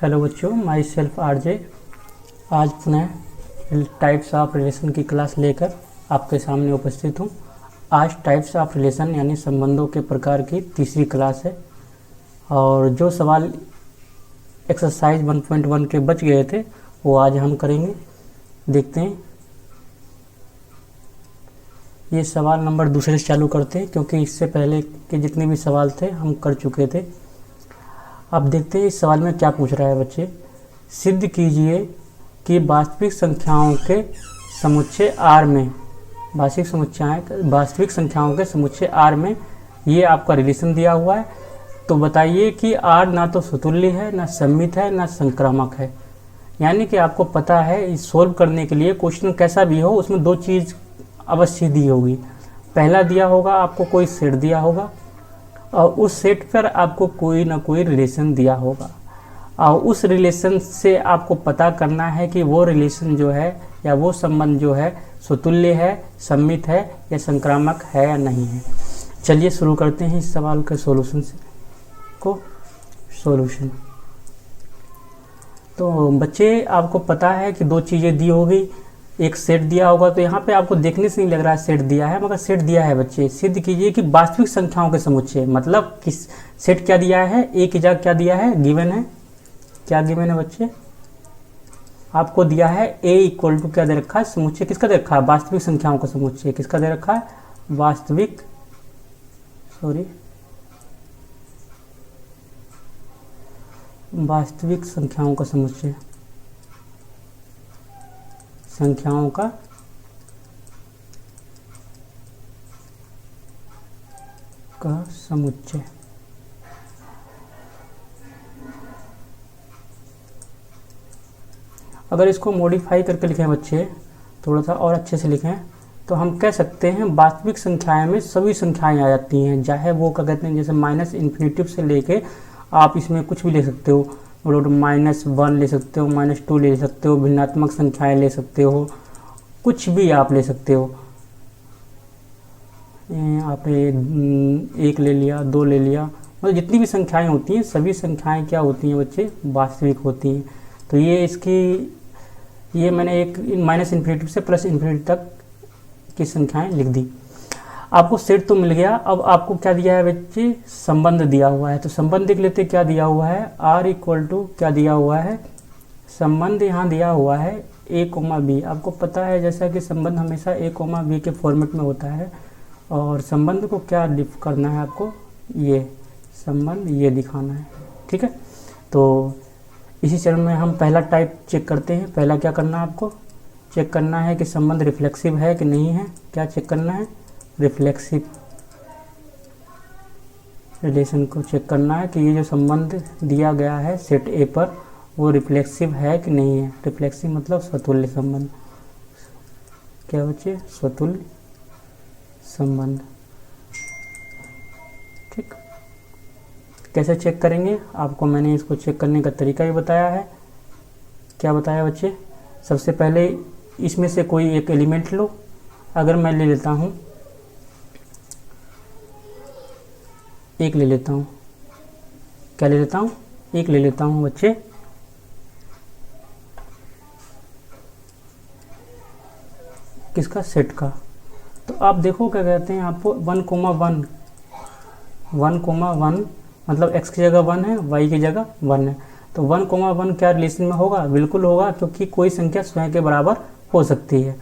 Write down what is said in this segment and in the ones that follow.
Hello बच्चों, my self RJ. आज पुनः टाइप्स ऑफ रिलेशन की क्लास लेकर आपके सामने उपस्थित हूँ। आज टाइप्स ऑफ रिलेशन यानी संबंधों के प्रकार की तीसरी क्लास है और जो सवाल एक्सरसाइज 1.1 के बच गए थे वो आज हम करेंगे। देखते हैं, ये सवाल नंबर दूसरे से चालू करते हैं क्योंकि इससे पहले के जितने भी सवाल थे हम कर चुके थे। अब देखते हैं इस सवाल में क्या पूछ रहा है बच्चे। सिद्ध कीजिए कि वास्तविक संख्याओं के समुच्चय R में वास्तविक संख्याओं के समुच्चय R में ये आपका रिलेशन दिया हुआ है। तो बताइए कि R ना तो स्वतुल्य है, ना सममित है, ना संक्रामक है। यानी कि आपको पता है इस सोल्व करने के लिए क्वेश्चन कैसा भी हो उसमें दो चीज़ अवश्य दी होगी। पहला दिया होगा आपको कोई सेट दिया होगा और उस सेट पर आपको कोई ना कोई रिलेशन दिया होगा और उस रिलेशन से आपको पता करना है कि वो रिलेशन जो है या वो संबंध जो है स्वतुल्य है, सममित है या संक्रामक है या नहीं है। चलिए शुरू करते हैं इस सवाल के सॉल्यूशन तो बच्चे आपको पता है कि दो चीज़ें दी होगी, एक सेट दिया होगा। तो यहाँ पे आपको देखने से नहीं लग रहा है सेट दिया है, मगर सेट दिया है बच्चे। सिद्ध कीजिए कि वास्तविक संख्याओं के समुच्चय, मतलब किस सेट क्या दिया है, ए की जगह क्या दिया है, गिवन है। क्या गिवन है बच्चे? आपको दिया है ए इक्वल टू क्या दे रखा है, समुच्चय किसका दे रखा है, वास्तविक संख्याओं का समुच्चय किसका दे रखा है, वास्तविक संख्याओं का समुच्चय, संख्याओं का समुच्चय। अगर इसको मॉडिफाई करके लिखें बच्चे, थोड़ा सा और अच्छे से लिखें, तो हम कह सकते हैं वास्तविक संख्याएं में सभी संख्याएं आ जाती हैं। चाहे वो क्या कहते हैं, जैसे -इन्फिनिटिव से लेके आप इसमें कुछ भी ले सकते हो, -1 ले सकते हो, -2 ले सकते हो, भिन्नात्मक संख्याएं ले सकते हो, कुछ भी आप ले सकते हो। आपने 1 ले लिया, 2 ले लिया, मतलब जितनी भी संख्याएं होती हैं सभी संख्याएं क्या होती हैं बच्चे, वास्तविक होती हैं। तो ये मैंने एक -इन्फिनिटी से +इन्फिनिटी तक की संख्याएं लिख दी। आपको सेट तो मिल गया। अब आपको क्या दिया है बच्चे, संबंध दिया हुआ है। तो संबंध देख लेते क्या दिया हुआ है, R इक्वल टू क्या दिया हुआ है, संबंध यहाँ दिया हुआ है A, B। आपको पता है जैसा कि संबंध हमेशा A, B के फॉर्मेट में होता है और संबंध को क्या लिख करना है आपको, ये संबंध ये दिखाना है। ठीक है, तो इसी चरण में हम पहला टाइप चेक करते हैं। पहला क्या करना है, आपको चेक करना है कि संबंध रिफ्लेक्सिव है कि नहीं है। क्या चेक करना है, रिफ्लेक्सिव रिलेशन को चेक करना है कि ये जो संबंध दिया गया है सेट ए पर वो रिफ्लेक्सिव है कि नहीं है। रिफ्लेक्सिव मतलब स्वतुल्य संबंध। क्या बच्चे, स्वतुल्य संबंध। ठीक, कैसे चेक करेंगे, आपको मैंने इसको चेक करने का तरीका भी बताया है। क्या बताया बच्चे, सबसे पहले इसमें से कोई एक एलिमेंट लो। अगर मैं ले लेता हूँ, एक ले लेता हूँ, क्या ले लेता हूँ, एक ले लेता हूँ बच्चे। किसका, सेट का। तो आप देखो क्या कहते हैं, आपको 1,1 मतलब x की जगह 1 है, y की जगह 1 है। तो 1,1 क्या रिलेशन में होगा, बिल्कुल होगा, क्योंकि कोई संख्या स्वयं के बराबर हो सकती है।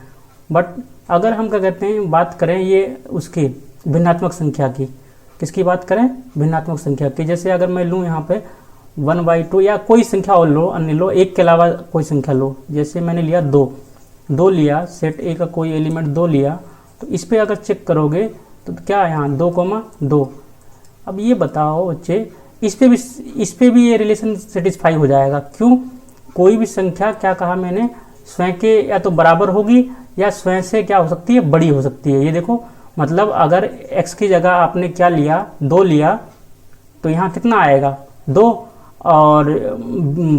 बट अगर हम क्या कहते हैं बात करें ये उसकी भिन्नात्मक संख्या की, किसकी बात करें, भिन्नात्मक संख्या की। जैसे अगर मैं लूँ यहाँ पे 1/2 या कोई संख्या और लो, अन्य लो, एक के अलावा कोई संख्या लो। जैसे मैंने लिया 2 लिया, सेट ए का कोई एलिमेंट 2 लिया, तो इस पर अगर चेक करोगे तो क्या है यहाँ 2,2। अब ये बताओ बच्चे, इस पे भी ये रिलेशन सेटिस्फाई हो जाएगा। क्यों, कोई भी संख्या क्या कहा मैंने, स्वयं के या तो बराबर होगी या स्वयं से क्या हो सकती है, बड़ी हो सकती है। ये देखो, मतलब अगर x की जगह आपने क्या लिया, 2 लिया, तो यहाँ कितना आएगा 2, और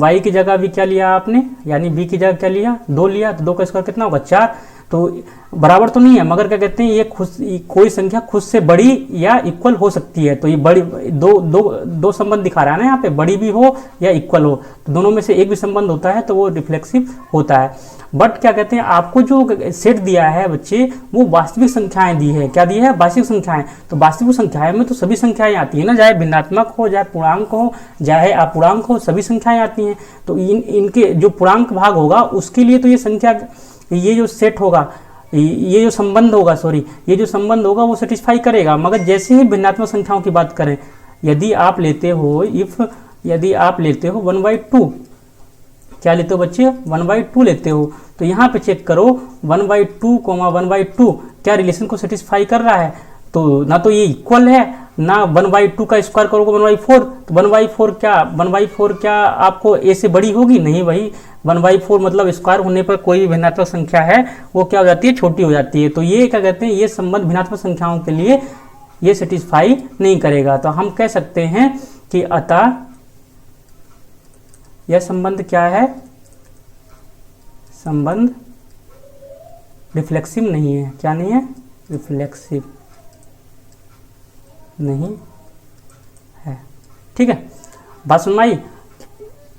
y की जगह भी क्या लिया आपने, यानी b की जगह क्या लिया, 2 लिया, तो 2 का स्क्वायर कितना होगा 4। तो बराबर तो नहीं है, मगर क्या कहते हैं ये कोई संख्या खुद से बड़ी या इक्वल हो सकती है। तो ये बड़ी दो संबंध दिखा रहा है ना यहाँ पे, बड़ी भी हो या इक्वल हो, तो दोनों में से एक भी संबंध होता है तो वो रिफ्लेक्सिव होता है। बट क्या कहते हैं आपको जो सेट दिया है बच्चे, वो वास्तविक संख्याएं दी है। क्या दी है? वास्तविक संख्याएं। तो वास्तविक संख्याएं में तो सभी संख्याएं आती है ना, चाहे भिन्नात्मक हो, चाहे पूर्णांक हो, चाहे अपूर्णांक हो, सभी संख्याएं आती हैं। तो इनके जो पूर्णांक भाग होगा उसके लिए तो ये संख्या, ये जो सेट होगा, ये जो संबंध होगा, ये जो संबंध होगा वो सेटिस्फाई करेगा। मगर जैसे ही भिन्नात्मक संख्याओं की बात करें, यदि आप लेते हो 1/2, क्या लेते हो बच्चे? 1/2 लेते हो, तो यहाँ पे चेक करो 1/2, 1/2 क्या रिलेशन को सेटिस्फाई कर रहा है? तो ना तो ये इक्वल है, ना 1/2 का स्क्वायर करोगे 1/4, तो 1/4 क्या आपको ए से बड़ी होगी? नहीं भाई, 1/4 मतलब स्क्वायर होने पर कोई भी भिन्नात्मक संख्या है वो क्या हो जाती है? छोटी हो जाती है। तो ये क्या कहते हैं, ये संबंध भिन्नात्मक संख्याओं के लिए ये सेटिस्फाई नहीं करेगा। तो हम कह सकते हैं कि अतः यह संबंध क्या है? संबंध रिफ्लेक्सिव नहीं है। क्या नहीं है? रिफ्लेक्सिव नहीं है। ठीक है, बात समझ में आई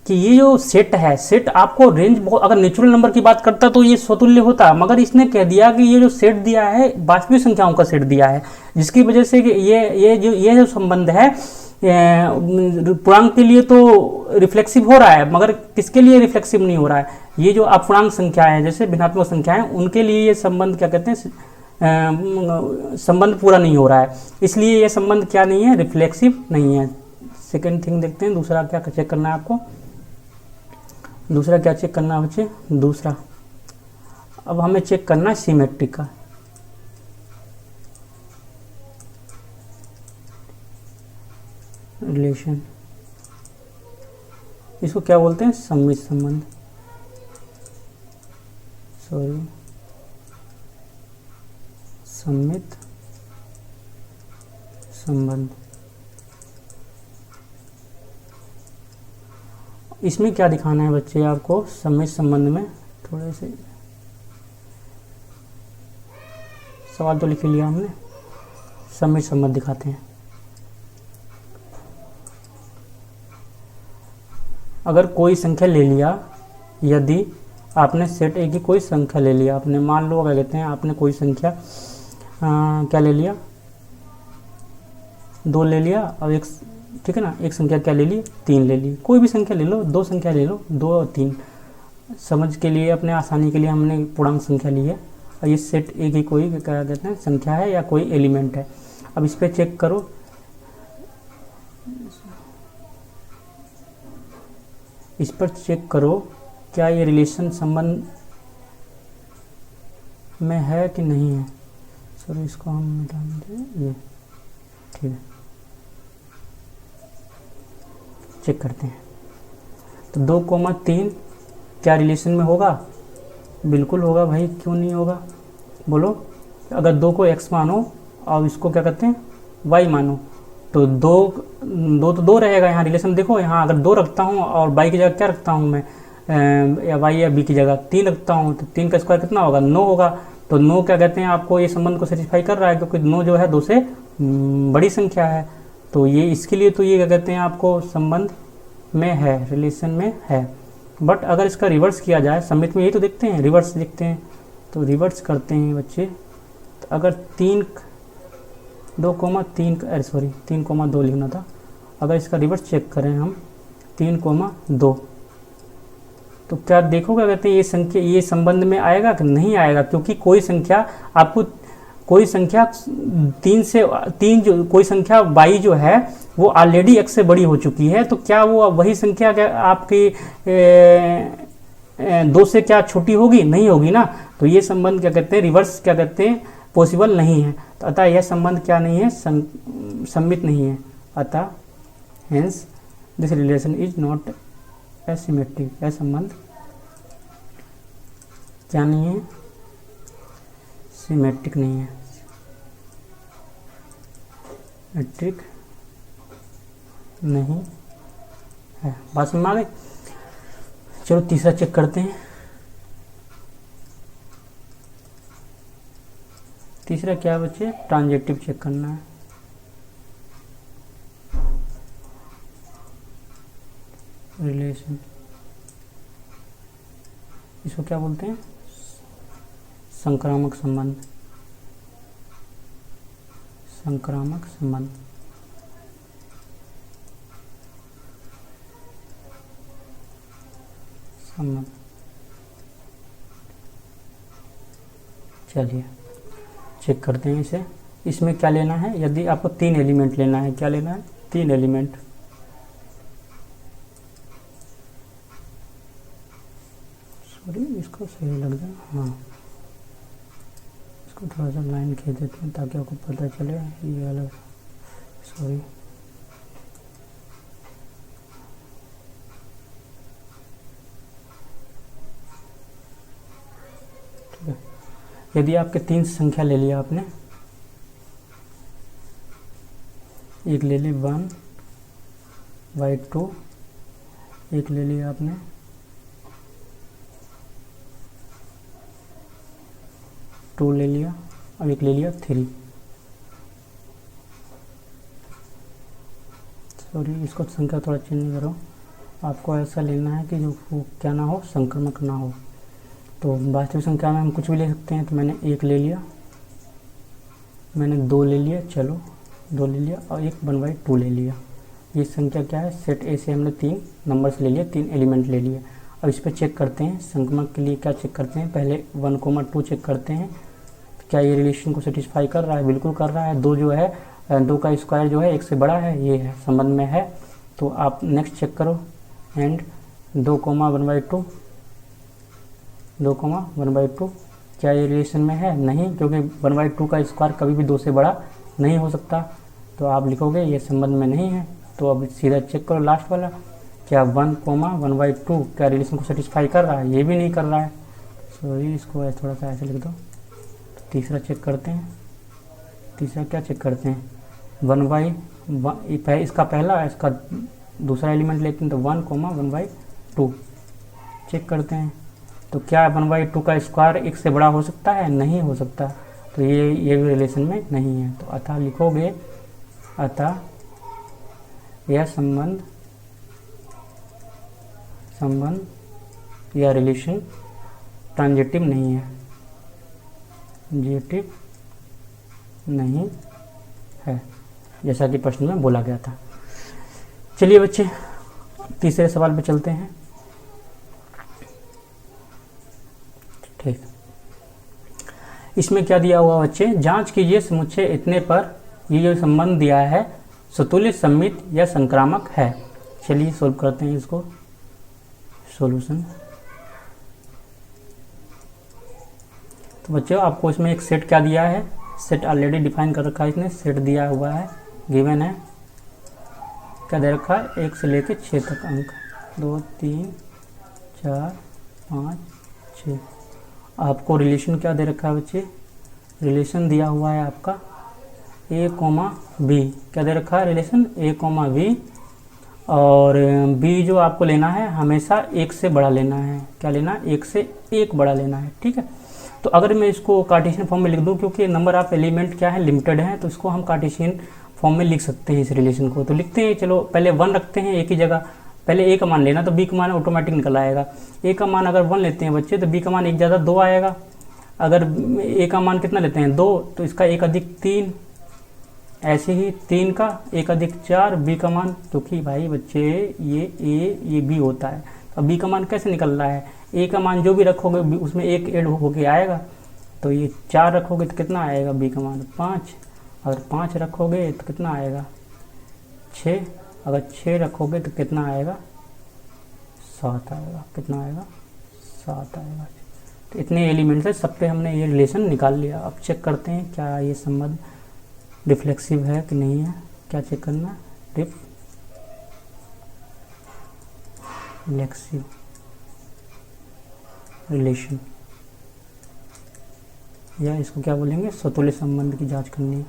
कि ये जो सेट है, सेट आपको रेंज बहुत, अगर नेचुरल नंबर की बात करता तो ये स्वतुल्य होता, मगर इसने कह दिया कि ये जो सेट दिया है वास्तविक संख्याओं का सेट दिया है, जिसकी वजह से कि ये जो संबंध है पूर्णांक के लिए तो रिफ्लेक्सिव हो रहा है, मगर किसके लिए रिफ्लेक्सिव नहीं हो रहा है? ये जो अपूर्णांक संख्या है, जैसे भिन्नात्मक संख्या है, उनके लिए ये संबंध क्या कहते हैं, संबंध पूरा नहीं हो रहा है, इसलिए ये संबंध क्या नहीं है? रिफ्लेक्सिव नहीं है। सेकेंड थिंग देखते हैं, दूसरा क्या चेक करना है आपको। दूसरा क्या चेक करना है बच्चे? दूसरा अब हमें चेक करना है सिमेट्रिक का। रिलेशन, इसको क्या बोलते हैं? सममित संबंध। सममित संबंध। इसमें क्या दिखाना है बच्चे आपको? सममित संबंध में थोड़े से सवाल तो लिख लिया हमने, सममित संबंध दिखाते हैं। अगर कोई संख्या ले लिया, यदि आपने सेट ए की कोई संख्या ले लिया, आपने मान लो क्या कहते हैं, आपने कोई संख्या क्या ले लिया? 2 ले लिया, और एक, ठीक है ना, एक संख्या क्या ले ली? 3 ले ली। कोई भी संख्या ले लो, 2 संख्या ले लो, 2 और 3, समझ के लिए, अपने आसानी के लिए हमने पूर्णांक संख्या ली है, और ये सेट ए की कोई क्या कहते हैं संख्या है या कोई एलिमेंट है। अब इस पर चेक करो, इस पर चेक करो क्या ये रिलेशन संबंध में है कि नहीं है। सॉरी, इसको हम मिटा देंगे, ये ठीक है। चेक करते हैं, तो 2,3 क्या रिलेशन में होगा? बिल्कुल होगा भाई, क्यों नहीं होगा बोलो? अगर 2 को x मानो और इसको क्या कहते हैं y मानो, तो 2 रहेगा यहाँ रिलेशन। देखो यहाँ अगर 2 रखता हूँ और y की जगह क्या रखता हूँ मैं, या y या b की जगह 3 रखता हूँ, तो 3 का स्क्वायर कितना होगा? 9 होगा। तो 9 क्या कहते हैं आपको ये संबंध को सेटिस्फाई कर रहा है, क्योंकि 9 जो है 2 से बड़ी संख्या है। तो ये इसके लिए तो ये क्या कहते हैं आपको संबंध में है, रिलेशन में है। बट अगर इसका रिवर्स किया जाए, सममित में यही तो देखते हैं, रिवर्स देखते हैं, तो रिवर्स करते हैं बच्चे। तो अगर 3,2 लिखना था, अगर इसका रिवर्स चेक करें हम 3,2, तो क्या देखो क्या कहते हैं ये संख्या, ये संबंध में आएगा कि नहीं आएगा? क्योंकि कोई संख्या आपको, कोई संख्या 3 जो कोई संख्या y जो है वो ऑलरेडी x से बड़ी हो चुकी है, तो क्या वो वही संख्या क्या आपकी 2 से क्या छोटी होगी? नहीं होगी ना। तो ये संबंध क्या कहते हैं, रिवर्स क्या कहते हैं, पॉसिबल नहीं है। तो अतः यह संबंध क्या नहीं है, सममित नहीं है। अतः hence this relation is not asymmetric. यह संबंध क्या नहीं है, सिमेट्रिक नहीं है, मेट्रिक नहीं है। बात समझ में आ गई? चलो तीसरा चेक करते हैं। तीसरा क्या बच्चे, ट्रांजेक्टिव चेक करना है। रिलेशन, इसको क्या बोलते हैं, संक्रामक संबंध। संक्रामक संबंध, संबंध। चलिए चेक करते हैं इसे। इसमें क्या लेना है, यदि आपको 3 एलिमेंट लेना है, क्या लेना है, 3 एलिमेंट। सॉरी, इसको सही लग जाए, हाँ इसको थोड़ा सा लाइन खींच देते हैं ताकि आपको पता चले ये अलग, सॉरी। ठीक है, यदि आपके 3 संख्या ले लिया आपने, एक ले ली 1/2, एक ले लिया आपने 2 ले लिया, अब एक ले लिया 3। सॉरी, इसको संख्या थोड़ा चेंज करो। आपको ऐसा लेना है कि जो क्या ना हो, संक्रमक ना हो। तो वास्तविक संख्या में हम कुछ भी ले सकते हैं। तो मैंने 1 ले लिया, मैंने 2 ले लिया, चलो 2 ले लिया, और एक 1/2 ले लिया। ये संख्या क्या है, सेट ए से हमने 3 नंबर्स ले लिए, 3 एलिमेंट ले लिए। अब इस पर चेक करते हैं, संक्रमक के लिए क्या चेक करते हैं, पहले 1,2 चेक करते हैं क्या ये रिलेशन को सेटिस्फाई कर रहा है। बिल्कुल कर रहा है। 2 जो है, 2 का स्क्वायर जो है 1 से बड़ा है, ये है संबंध में है। तो आप नेक्स्ट चेक करो, एंड 2,1/2, 2,1/2 क्या ये रिलेशन में है, नहीं, क्योंकि 1/2 का स्क्वायर कभी भी 2 से बड़ा नहीं हो सकता। तो आप लिखोगे ये संबंध में नहीं है। तो अब सीधा चेक करो लास्ट वाला, क्या 1,1/2 क्या रिलेशन को सेटिस्फाई कर रहा है, ये भी नहीं कर रहा है। सॉरी, इसको थोड़ा सा ऐसे लिख दो। तीसरा चेक करते हैं, तीसरा क्या चेक करते हैं, 1/1, इसका पहला, इसका दूसरा एलिमेंट लेते हैं। तो 1,1/2 चेक करते हैं। तो क्या 1/2 का स्क्वायर 1 से बड़ा हो सकता है, नहीं हो सकता। तो ये भी रिलेशन में नहीं है। तो अतः लिखोगे, अतः यह संबंध या रिलेशन ट्रांजिटिव नहीं है, ट्रांजिटिव नहीं है, जैसा कि प्रश्न में बोला गया था। चलिए बच्चे, तीसरे सवाल पे चलते हैं। ठीक, इसमें क्या दिया हुआ बच्चे, जांच कीजिए समुच्चय इतने पर ये जो संबंध दिया है सतुल्य, सममित या संक्रामक है। चलिए सोल्व करते हैं इसको। सॉल्यूशन, तो बच्चों आपको इसमें एक सेट क्या दिया है, सेट ऑलरेडी डिफाइन कर रखा है इसने, सेट दिया हुआ है, गिवन है, क्या दे रखा है, 1 से लेकर 6 तक अंक, 2 3 4 5 6। आपको रिलेशन क्या दे रखा है बच्चे, रिलेशन दिया हुआ है आपका a, b, क्या दे रखा है रिलेशन, a, b, और b जो आपको लेना है हमेशा 1 से बड़ा लेना है। क्या लेना है, 1 से 1 बड़ा लेना है। ठीक है, तो अगर मैं इसको कार्टेशियन फॉर्म में लिख दूं, क्योंकि नंबर ऑफ एलिमेंट क्या है, लिमिटेड है, तो इसको हम कार्टेशियन फॉर्म में लिख सकते हैं इस रिलेशन को। तो लिखते हैं, चलो पहले 1 रखते हैं एक ही जगह, पहले a का मान लेना, तो b का मान ऑटोमेटिक निकल आएगा। a का मान अगर 1 लेते हैं बच्चे, तो b का मान 1 ज़्यादा 2 आएगा। अगर a का मान कितना लेते हैं 2, तो इसका 1 अधिक 3, ऐसे ही 3 का 1 अधिक 4, b का मान, क्योंकि भाई बच्चे ये a ये b होता है, अब b का मान कैसे निकल रहा है, a का मान जो भी रखोगे उसमें 1 ऐड होके आएगा। तो ये 4 रखोगे तो कितना आएगा, b का मान 5, अगर 5 रखोगे तो कितना आएगा 6, अगर 6 रखोगे तो कितना आएगा 7 आएगा, कितना आएगा 7 आएगा। तो इतने एलिमेंट्स है, सब पे हमने ये रिलेशन निकाल लिया। अब चेक करते हैं क्या ये संबंध रिफ्लेक्सिव है कि नहीं है। क्या चेक करना, रिफ्लेक्सिव रिलेशन, या इसको क्या बोलेंगे, सतुल्य संबंध की जांच करनी है।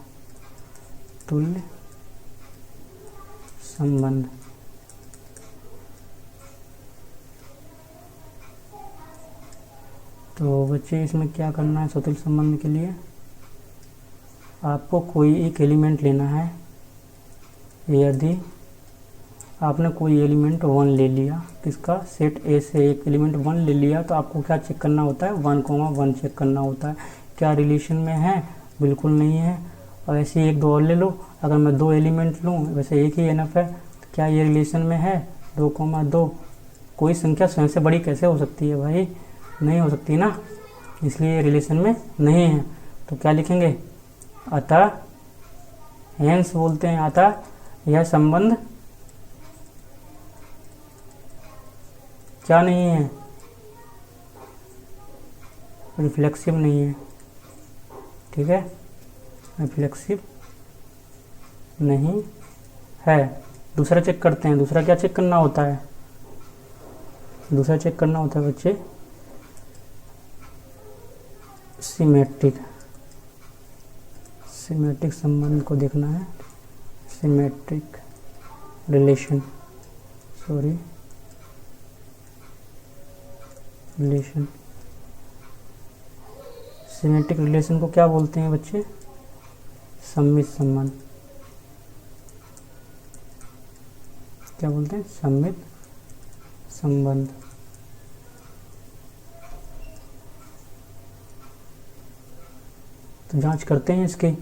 तुल्य संबंध, तो बच्चे इसमें क्या करना है सतुल्य संबंध के लिए, आपको कोई एक एलिमेंट लेना है। यदि आपने कोई एलिमेंट 1 ले लिया, किसका, सेट ए से एक एलिमेंट 1 ले लिया, तो आपको क्या चेक करना होता है, 1,1 चेक करना होता है। क्या रिलेशन में है, बिल्कुल नहीं है। और ऐसे एक दो और ले लो, अगर मैं 2 एलिमेंट लूँ, वैसे एक ही एनफ है, तो क्या ये रिलेशन में है, 2,2। कोई संख्या स्वयं से बड़ी कैसे हो सकती है भाई, नहीं हो सकती ना, इसलिए ये रिलेशन में नहीं है। तो क्या लिखेंगे, अतः, हेंस बोलते हैं, अतः यह संबंध क्या नहीं है, रिफ्लेक्सिव नहीं है। ठीक है, रिफ्लेक्सिव नहीं है। दूसरा चेक करते हैं, दूसरा क्या चेक करना होता है, दूसरा चेक करना होता है बच्चे सिमेट्रिक, सिमेट्रिक संबंध को देखना है, symmetric relation, sorry relation. Symmetric relation को क्या बोलते हैं बच्चे, सममित संबंध। क्या बोलते हैं, सममित संबंध। तो जांच करते हैं इसकी।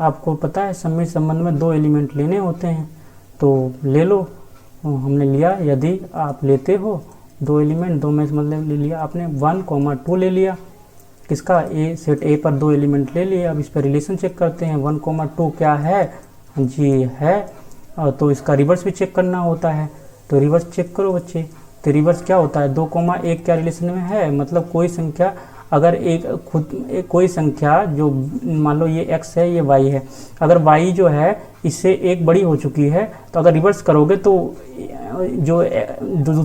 आपको पता है सममित संबंध में 2 एलिमेंट लेने होते हैं, तो ले लो, हमने लिया। यदि आप लेते हो 2 एलिमेंट, 2 में से मतलब ले लिया आपने 1,2 ले लिया, किसका, ए, सेट ए पर 2 एलिमेंट ले लिए। अब इस पर रिलेशन चेक करते हैं, 1,2 क्या है, जी है, और तो इसका रिवर्स भी चेक करना होता है। तो रिवर्स चेक करो बच्चे, तो रिवर्स क्या होता है, 2,1 क्या रिलेशन में है, मतलब कोई संख्या अगर कोई संख्या जो मान लो ये x है, ये y है, अगर y जो है इससे एक बड़ी हो चुकी है, तो अगर रिवर्स करोगे तो जो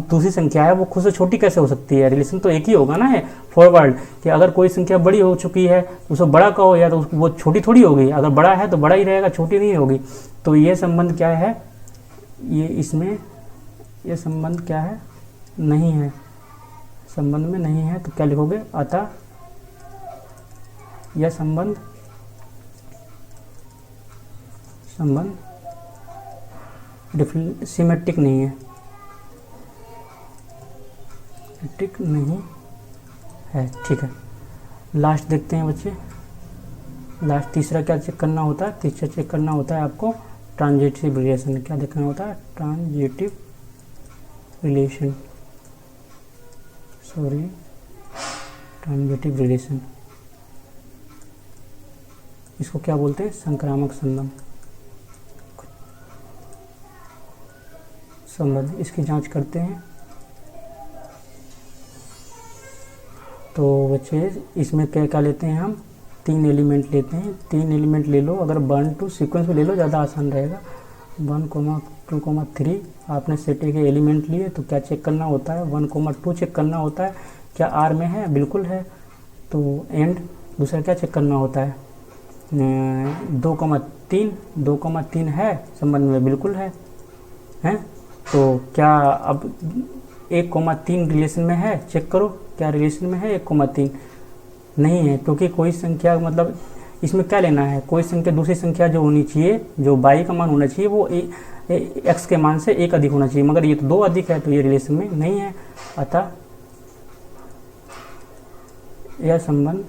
दूसरी संख्या है वो खुद से छोटी कैसे हो सकती है, रिलेशन तो एक ही होगा ना, है फॉरवर्ड, कि अगर कोई संख्या बड़ी हो चुकी है तो उसे बड़ा कहो, या तो वो छोटी थोड़ी होगी, अगर बड़ा है तो बड़ा ही रहेगा, छोटी नहीं होगी। तो ये संबंध क्या है, ये इसमें ये संबंध क्या है, नहीं है, संबंध में नहीं है। तो क्या लिखोगे, अतः यह संबंध सिमेट्रिक नहीं है, सिमेट्रिक नहीं है। ठीक है, लास्ट देखते हैं बच्चे, लास्ट तीसरा क्या चेक करना होता है, तीसरा चेक करना होता है आपको ट्रांजिटिव रिलेशन। क्या देखना होता है, transitive relation, sorry transitive relation, इसको क्या बोलते हैं, संक्रामक संबंध। इसकी जांच करते हैं। तो बच्चे इसमें क्या क्या लेते हैं हम, 3 एलिमेंट लेते हैं, 3 एलिमेंट ले लो, अगर 1 2 सीक्वेंस में ले लो ज़्यादा आसान रहेगा। 1, 2, 3 आपने सेट ए के एलिमेंट लिए, तो क्या चेक करना होता है, 1, 2 चेक करना होता है, क्या आर में है, बिल्कुल है। तो एंड दूसरा क्या चेक करना होता है, 2,3 है संबंध में, बिल्कुल है, हैं। तो क्या अब 1,3 रिलेशन में है, चेक करो क्या रिलेशन में है, 1,3 नहीं है, क्योंकि कोई संख्या मतलब इसमें क्या लेना है, कोई संख्या दूसरी संख्या जो होनी चाहिए, जो y का मान होना चाहिए वो x के मान से 1 अधिक होना चाहिए, मगर ये तो 2 अधिक है, तो ये रिलेशन में नहीं है। अतः यह संबंध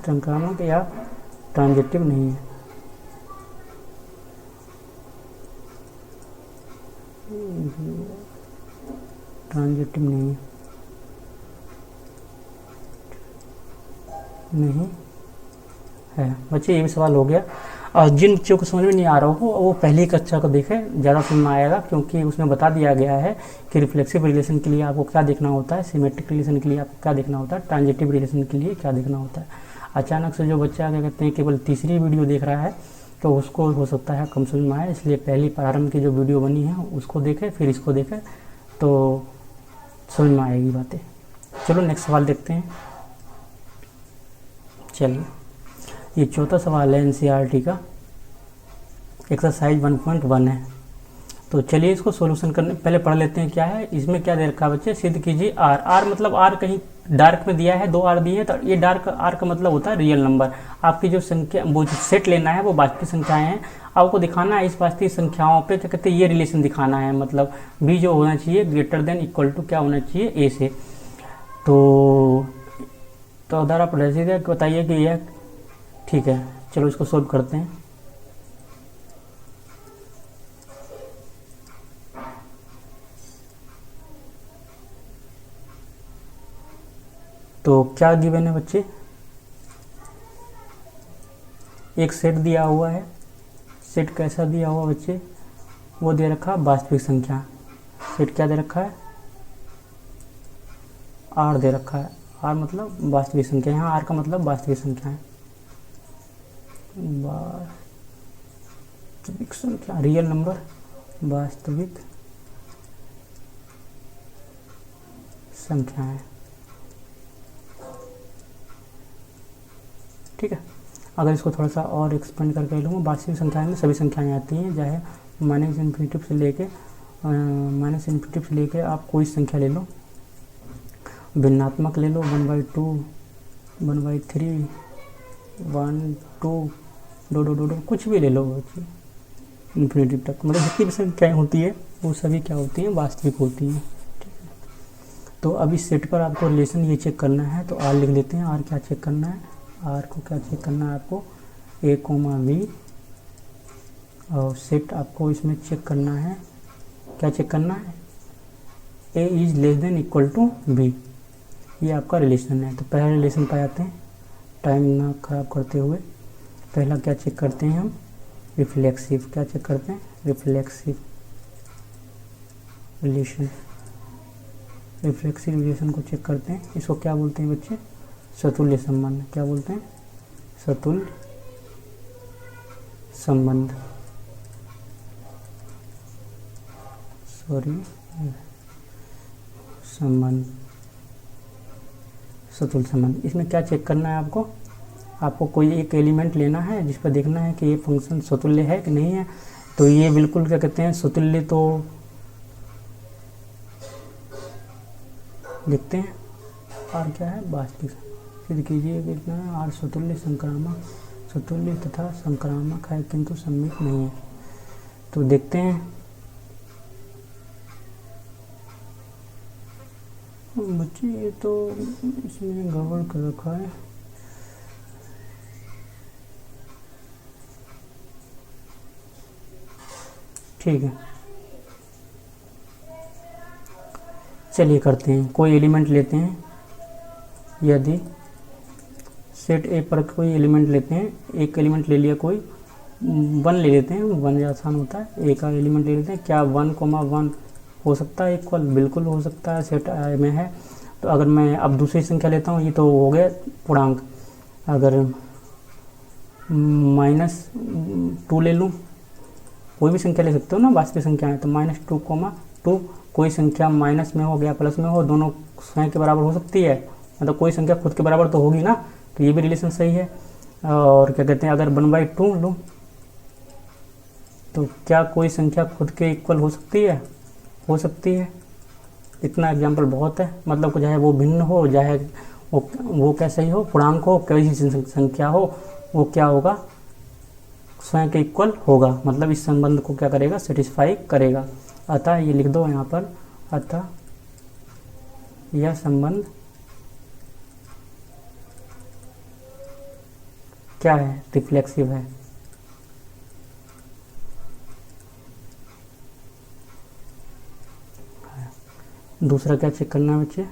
संक्रामक या ट्रांजिटिव नहीं है। ट्रांजिटिव नहीं है बच्चे, ये भी सवाल हो गया। और जिन बच्चों को समझ में नहीं आ रहा हो वो पहली कक्षा को देखें, ज़्यादा समझ में आएगा, क्योंकि उसमें बता दिया गया है कि रिफ्लेक्सिव रिलेशन के लिए आपको क्या देखना होता है, सिमेट्रिक रिलेशन के लिए आपको क्या देखना होता है, ट्रांजिटिव रिलेशन के लिए क्या देखना होता है। अचानक से जो बच्चा क्या कहते हैं केवल तीसरी वीडियो देख रहा है, तो उसको हो सकता है कम समझ में आए, इसलिए पहली प्रारंभ की जो वीडियो बनी है उसको देखें, फिर इसको देखें, तो समझ में आएगी बातें। चलो नेक्स्ट सवाल देखते हैं। चलिए, ये चौथा सवाल है एनसीईआरटी का, एक्सरसाइज 1.1 है। तो चलिए इसको सॉल्यूशन करने पहले पढ़ लेते हैं क्या है इसमें। क्या दे रखा है बच्चे, सिद्ध कीजिए आर। आर मतलब आर कहीं डार्क में दिया है, 2 आर दिए हैं, तो ये डार्क आर का मतलब होता है रियल नंबर। आपकी जो संख्या, वो जो सेट लेना है वो वास्तविक संख्याएं हैं, आपको दिखाना है इस वास्तविक संख्याओं पे क्या कहते हैं ये रिलेशन दिखाना है, मतलब बी जो होना चाहिए ग्रेटर देन इक्वल टू क्या होना चाहिए, ए से। तो उधर आप रसीद बताइए कि यह ठीक है। चलो इसको सोल्व करते हैं। तो क्या गिवन है बच्चे, एक सेट दिया हुआ है। सेट कैसा दिया हुआ बच्चे, वो दे रखा वास्तविक संख्या। सेट क्या दे रखा है, आर दे रखा है। आर मतलब वास्तविक संख्या, यहाँ आर का मतलब वास्तविक संख्या है। वास्तविक संख्या रियल नंबर, वास्तविक संख्या है। ठीक है, अगर इसको थोड़ा सा और एक्सपेंड करके लूँगा, वास्तविक संख्याएं में सभी संख्याएं आती हैं, चाहे माइनस इन्फिनिटी से लेके आप कोई संख्या ले लो, भिन्नात्मक ले लो, 1/2, 1/3, 1, 2, 2, कुछ भी ले लो इन्फिनिटी तक, मतलब जितनी भी संख्याएं होती है वो सभी क्या होती हैं, वास्तविक होती हैं। ठीक है, तो अब इस सेट पर आपको रिलेशन ये चेक करना है, तो आर लिख लेते हैं। आर क्या चेक करना है, आर को क्या चेक करना है आपको, ए कोमा बी, और सेट आपको इसमें चेक करना है, क्या चेक करना है, A is less than equal to B, ये आपका रिलेशन है। तो पहला रिलेशन पाए जाते हैं, टाइम ना खराब करते हुए। पहला क्या चेक करते हैं हम, रिफ्लेक्सिव। क्या चेक करते हैं, रिफ्लेक्सिव रिलेशन। रिफ्लेक्सिव रिलेशन को चेक करते हैं, इसको क्या बोलते हैं बच्चे, सतुल्य संबंध। क्या बोलते हैं, सतुल्य संबंध, संबंध, सतुल्य संबंध। इसमें क्या चेक करना है आपको कोई एक एलिमेंट लेना है जिस पर देखना है कि ये फंक्शन सतुल्य है कि नहीं है। तो ये बिल्कुल क्या कहते हैं, सतुल्य। तो देखते हैं आर क्या है, वास्तविक। सिद्ध कीजिए कितना है, आर सतुल्य संक्रामक, सतुल्य तथा संक्रामक है किंतु सममित नहीं है। तो देखते हैं बच्चे, ये तो इसमें गड़बड़ कर रखा है। ठीक है, चलिए करते हैं। कोई एलिमेंट लेते हैं, यदि सेट ए पर कोई एलिमेंट लेते हैं, एक एलिमेंट ले लिया, कोई 1 ले लेते हैं, 1 ज़्यादा आसान होता है। ए का एलिमेंट ले लेते हैं, क्या 1,1 हो सकता है इक्वल, बिल्कुल हो सकता है, सेट में है। तो अगर मैं अब दूसरी संख्या लेता हूँ, ये तो हो गया पूर्णांक, अगर -2 ले लूँ, कोई भी संख्या ले सकते हो ना वास्तविक संख्या है, तो -2,2 कोई संख्या माइनस में हो गया प्लस में हो, दोनों स्वयं के बराबर हो सकती है, मतलब कोई संख्या खुद के बराबर तो होगी ना, तो ये भी रिलेशन सही है। और क्या कहते हैं, अगर 1/2 लूँ तो क्या कोई संख्या खुद के इक्वल हो सकती है, हो सकती है। इतना एग्जाम्पल बहुत है, मतलब चाहे वो भिन्न हो, चाहे वो कैसे ही हो, पूर्णांक हो, कोई संख्या हो, वो क्या होगा, स्वयं के इक्वल होगा, मतलब इस संबंध को क्या करेगा, सेटिस्फाई करेगा। अतः ये लिख दो यहाँ पर, अतः यह संबंध क्या है, रिफ्लेक्सिव है। दूसरा क्या चेक करना है बच्चे,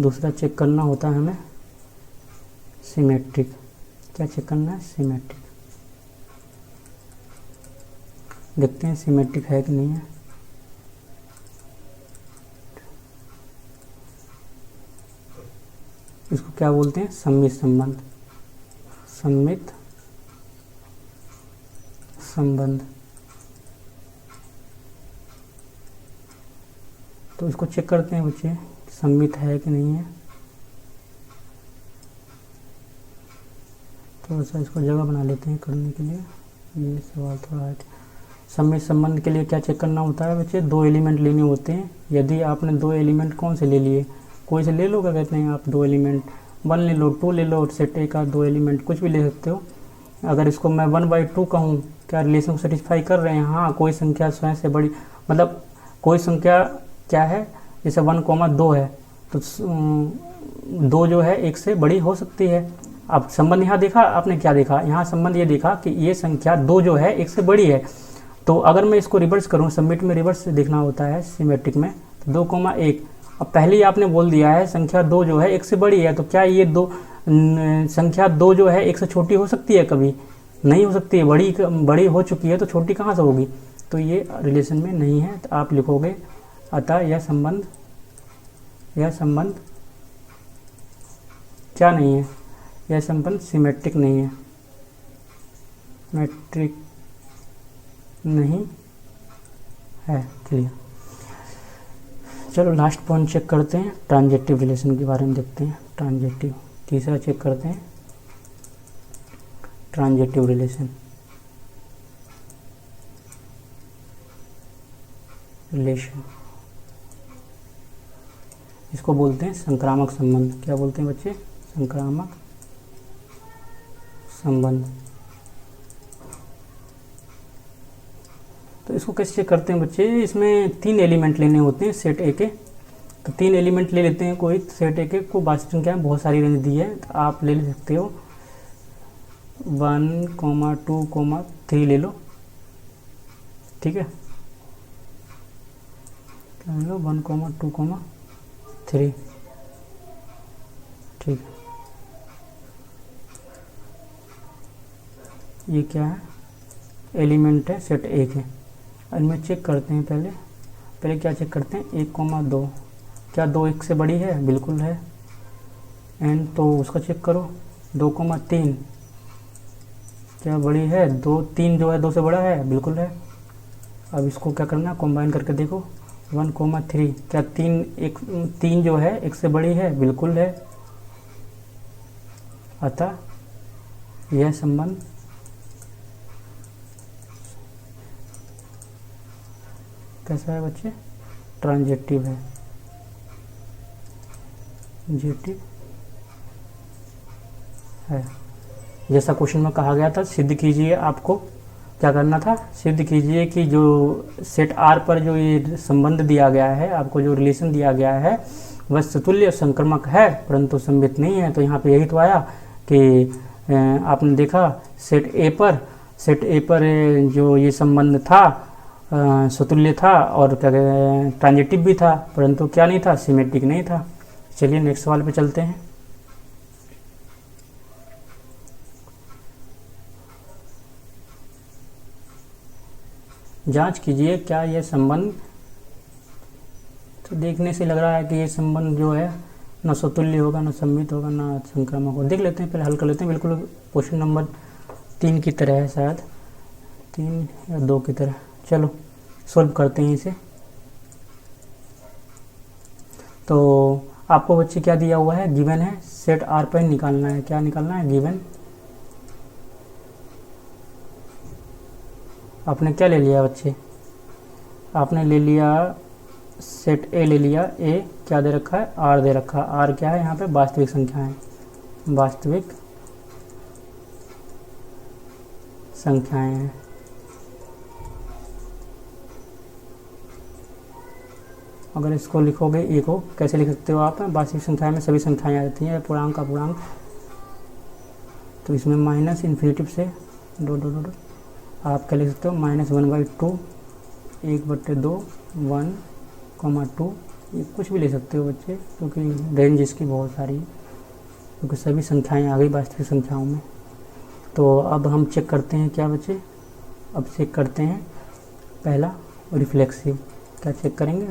दूसरा चेक करना होता है हमें सिमेट्रिक। क्या चेक करना है, सिमेट्रिक। देखते हैं सिमेट्रिक है कि नहीं है। इसको क्या बोलते हैं, सममित संबंध, सममित संबंध। तो इसको चेक करते हैं बच्चे, सममित है कि नहीं है। थोड़ा सा इसको जगह बना लेते हैं करने के लिए, ये सवाल थोड़ा है। सममित संबंध के लिए क्या चेक करना होता है बच्चे, 2 एलिमेंट लेने होते हैं। यदि आपने 2 एलिमेंट कौन से ले लिए, कोई से ले लो, क्या कहते हैं आप, 2 एलिमेंट 1 ले लो, 2 ले लो, सेट ए का 2 एलिमेंट कुछ भी ले सकते हो। अगर इसको मैं 1/2 कहूँ, क्या रिलेशन को सेटिस्फाई कर रहे हैं? हाँ, कोई संख्या स्वयं से बड़ी, मतलब कोई संख्या क्या है, जैसे 1,2 है तो 2 जो है 1 से बड़ी हो सकती है। अब संबंध यहाँ देखा आपने, क्या देखा यहाँ, संबंध ये देखा कि ये संख्या 2 जो है 1 से बड़ी है। तो अगर मैं इसको रिवर्स करूँ, सबमिट में रिवर्स देखना होता है सिमेट्रिक में, तो 2,1। अब पहले ही आपने बोल दिया है संख्या 2 जो है 1 से बड़ी है, तो क्या ये संख्या 2 जो है 1 से छोटी हो सकती है? कभी नहीं हो सकती है। बड़ी हो चुकी है तो छोटी कहाँ से होगी? तो ये रिलेशन में नहीं है। तो आप लिखोगे अतः यह संबंध क्या नहीं है, यह संबंध सिमेट्रिक नहीं है, मैट्रिक नहीं है। क्लियर। चलो लास्ट पॉइंट चेक करते हैं, ट्रांजेक्टिव रिलेशन के बारे में देखते हैं। ट्रांजेक्टिव, तीसरा चेक करते हैं ट्रांजेक्टिव रिलेशन। इसको बोलते हैं संक्रामक संबंध। क्या बोलते हैं बच्चे? संक्रामक संबंध। तो इसको कैसे चेक करते हैं बच्चे? इसमें 3 एलिमेंट लेने होते हैं सेट ए के। तो 3 एलिमेंट ले लेते हैं कोई सेट ए के को, वास्तविक संख्या बहुत सारी रेंज दी है, तो आप ले सकते हो 1, 2, 3 ले लो, ठीक है। क्या ले लो? 1, 2, 3, ठीक है। ये क्या है? एलिमेंट है सेट ए के। इनमें चेक करते हैं पहले क्या चेक करते हैं? 1,2। क्या 2 1 से बड़ी है? बिल्कुल है। एंड तो उसका चेक करो। 2,3 क्या बड़ी है? 3 जो है 2 से बड़ा है? बिल्कुल है। अब इसको क्या करना है? कंबाइन करके देखो। 1,3 क्या 3 जो है 1 से बड़ी है? बिल्कुल है। अतः यह संबंध कैसा है बच्चे? ट्रांजेक्टिव है। ट्रांजेक्टिव है। जैसा क्वेश्चन में कहा गया था, सिद्ध कीजिए। आपको क्या करना था? सिद्ध कीजिए कि जो सेट आर पर जो ये संबंध दिया गया है, आपको जो रिलेशन दिया गया है, वह सतुल्य संक्रमक है परंतु सममित नहीं है। तो यहाँ पे यही तो आया कि आपने देखा सेट ए पर जो ये संबंध था सतुल्य था और क्या ट्रांजेक्टिव भी था, परंतु क्या नहीं था? सिमेट्रिक नहीं था। चलिए नेक्स्ट सवाल पे चलते हैं। जांच कीजिए क्या यह संबंध, तो देखने से लग रहा है कि ये संबंध जो है न सतुल्य होगा, न सममित होगा, न संक्रामक होगा। देख लेते हैं, पहले हल कर लेते हैं। बिल्कुल क्वेश्चन नंबर 3 की तरह है, शायद 3 या 2 की तरह। चलो सॉल्व करते हैं इसे। तो आपको बच्चे क्या दिया हुआ है? गिवन है सेट आर पर निकालना है। क्या निकालना है? गिवन। आपने क्या ले लिया बच्चे? आपने ले लिया सेट ए ले लिया। ए क्या दे रखा है? आर दे रखा है। आर क्या है यहाँ पे? वास्तविक संख्या है। वास्तविक संख्याएं हैं। अगर इसको लिखोगे ए को कैसे लिख सकते हो आप? वास्तविक संख्या में सभी संख्याएं आ जाती हैं, पूर्णांक अपूर्णांक। तो इसमें माइनस इन्फिनेटिव से डॉट आप क्या लिख सकते हो? -1/2, 1/2, 1,2। ये कुछ भी ले सकते हो बच्चे, क्योंकि रेंज इसकी बहुत सारी है, क्योंकि सभी संख्याएं आ गई वास्तविक संख्याओं में। तो अब हम चेक करते हैं क्या बच्चे? अब चेक करते हैं पहला रिफ्लेक्सिव। क्या चेक करेंगे?